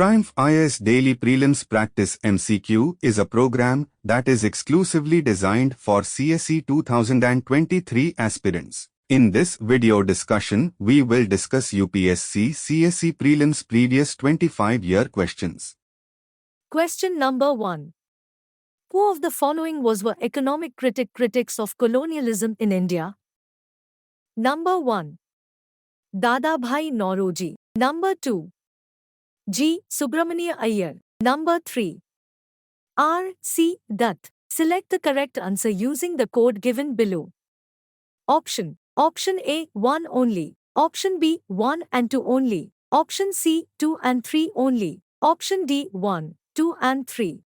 Triumph IAS Daily Prelims Practice MCQ is a program that is exclusively designed for CSE 2023 aspirants. In this video discussion, we will discuss UPSC CSE Prelims previous 25-year questions. Question number 1. Who of the following were economic critics of colonialism in India? Number 1. Dadabhai Nauroji. Number 2. G. Subramania Iyer. Number 3. R. C. Dutt. Select the correct answer using the code given below. Option A 1 only. Option B 1 and 2 only. Option C 2 and 3 only. Option D 1, 2 and 3.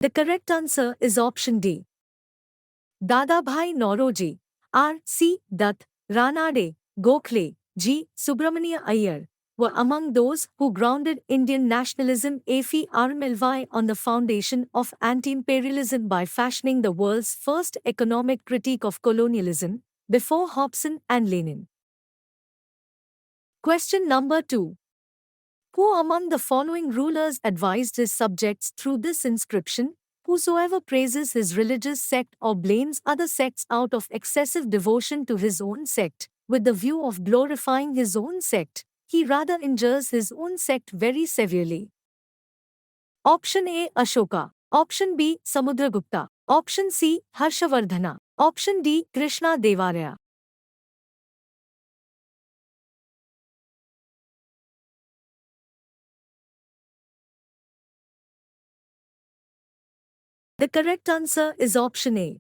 The correct answer is option D. Dadabhai Nauroji, R. C. Dutt, Ranade, Gokhale, G. Subramania Iyer were among those who grounded Indian nationalism (FRMLY) on the foundation of anti-imperialism by fashioning the world's first economic critique of colonialism, before Hobson and Lenin. Question number 2. Who among the following rulers advised his subjects through this inscription? Whosoever praises his religious sect or blames other sects out of excessive devotion to his own sect, with the view of glorifying his own sect, he rather injures his own sect very severely. Option A. Ashoka. Option B. Samudragupta. Option C. Harshavardhana. Option D. Krishna Devaraya. The correct answer is option A.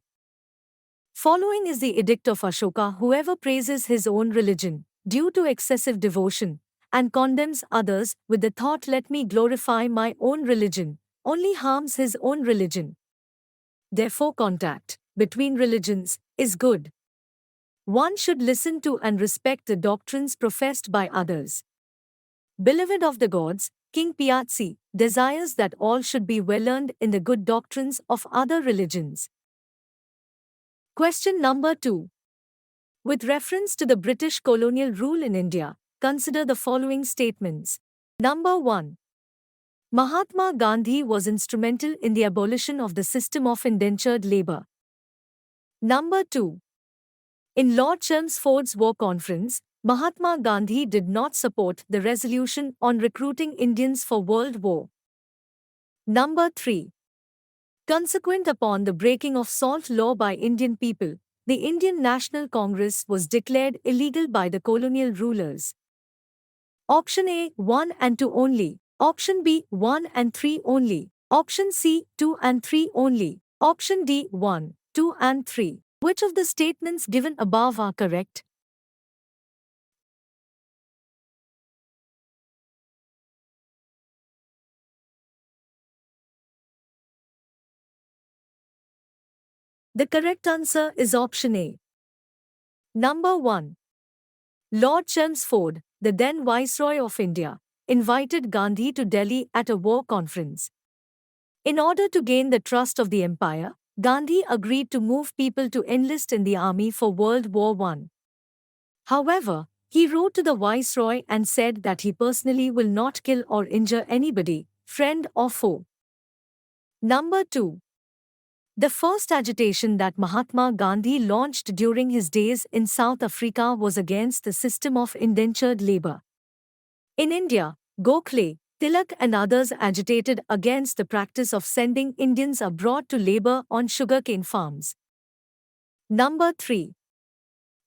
Following is the edict of Ashoka: whoever praises his own religion, due to excessive devotion, and condemns others with the thought "let me glorify my own religion," only harms his own religion. Therefore, contact between religions is good. One should listen to and respect the doctrines professed by others. Beloved of the gods, King Piazzi desires that all should be well learned in the good doctrines of other religions. Question number 2. With reference to the British colonial rule in India, consider the following statements. Number 1. Mahatma Gandhi was instrumental in the abolition of the system of indentured labor. Number 2. In Lord Chelmsford's War Conference, Mahatma Gandhi did not support the resolution on recruiting Indians for World War. Number 3. Consequent upon the breaking of salt law by Indian people, the Indian National Congress was declared illegal by the colonial rulers. Option A 1 and 2 only. Option B 1 and 3 only. Option C 2 and 3 only. Option D 1, 2 and 3. Which of the statements given above are correct? The correct answer is option A. Number 1. Lord Chelmsford, the then Viceroy of India, invited Gandhi to Delhi at a war conference. In order to gain the trust of the empire, Gandhi agreed to move people to enlist in the army for World War I. However, he wrote to the Viceroy and said that he personally will not kill or injure anybody, friend or foe. Number 2. The first agitation that Mahatma Gandhi launched during his days in South Africa was against the system of indentured labor. In India, Gokhale, Tilak and others agitated against the practice of sending Indians abroad to labor on sugarcane farms. Number 3.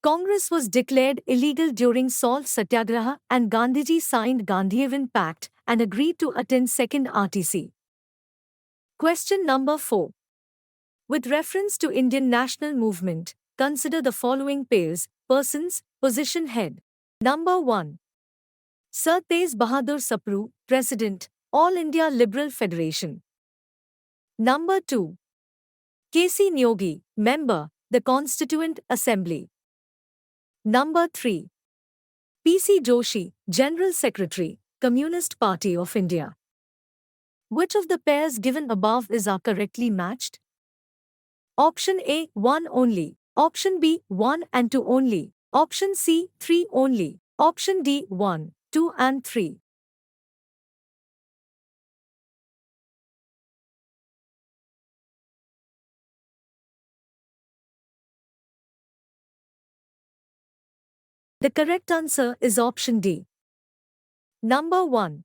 Congress was declared illegal during Salt Satyagraha and Gandhiji signed Gandhiavan Pact and agreed to attend second RTC. Question number 4. With reference to Indian national movement, consider the following pairs, persons, position head. Number 1. Sir Tej Bahadur Sapru, President, All India Liberal Federation. Number 2. K.C. Nyogi, Member, the Constituent Assembly. Number 3. P.C. Joshi, General Secretary, Communist Party of India. Which of the pairs given above is are correctly matched? Option A, 1 only. Option B, 1 and 2 only. Option C, 3 only. Option D, 1, 2 and 3. The correct answer is option D. Number 1.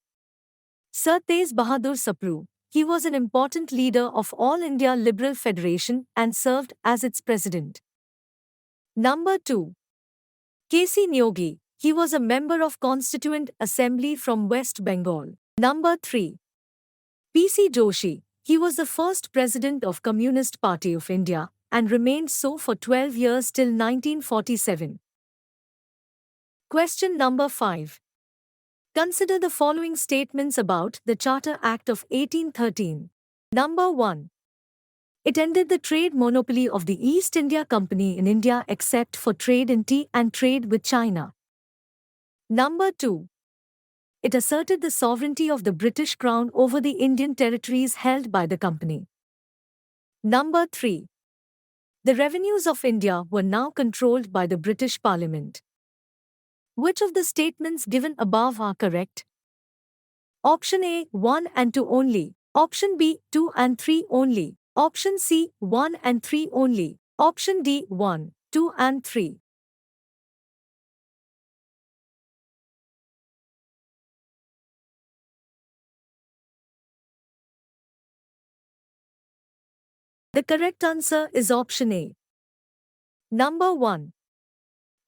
Sir Tej Bahadur Sapru. He was an important leader of All India Liberal Federation and served as its president. Number 2. K.C. Nyogi. He was a member of Constituent Assembly from West Bengal. Number 3. P.C. Joshi. He was the first president of Communist Party of India and remained so for 12 years till 1947. Question number 5. Consider the following statements about the Charter Act of 1813. Number 1. It ended the trade monopoly of the East India Company in India except for trade in tea and trade with China. Number 2. It asserted the sovereignty of the British Crown over the Indian territories held by the company. Number 3. The revenues of India were now controlled by the British Parliament. Which of the statements given above are correct? Option A, 1 and 2 only. Option B, 2 and 3 only. Option C, 1 and 3 only. Option D, 1, 2 and 3. The correct answer is option A. Number 1.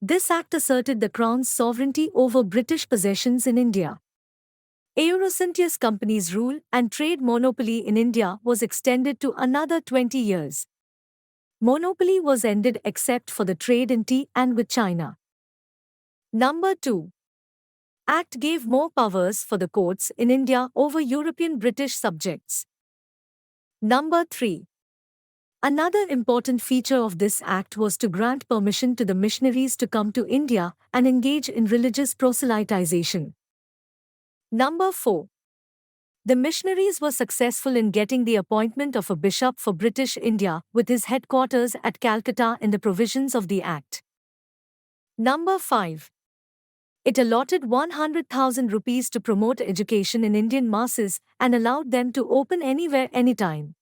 This act asserted the Crown's sovereignty over British possessions in India. Eurocentius Company's rule and trade monopoly in India was extended to another 20 years. Monopoly was ended except for the trade in tea and with China. Number 2. Act gave more powers for the courts in India over European British subjects. Number 3. Another important feature of this act was to grant permission to the missionaries to come to India and engage in religious proselytization. Number 4. The missionaries were successful in getting the appointment of a bishop for British India with his headquarters at Calcutta in the provisions of the Act. Number 5. It allotted 100,000 rupees to promote education in Indian masses and allowed them to open anywhere anytime.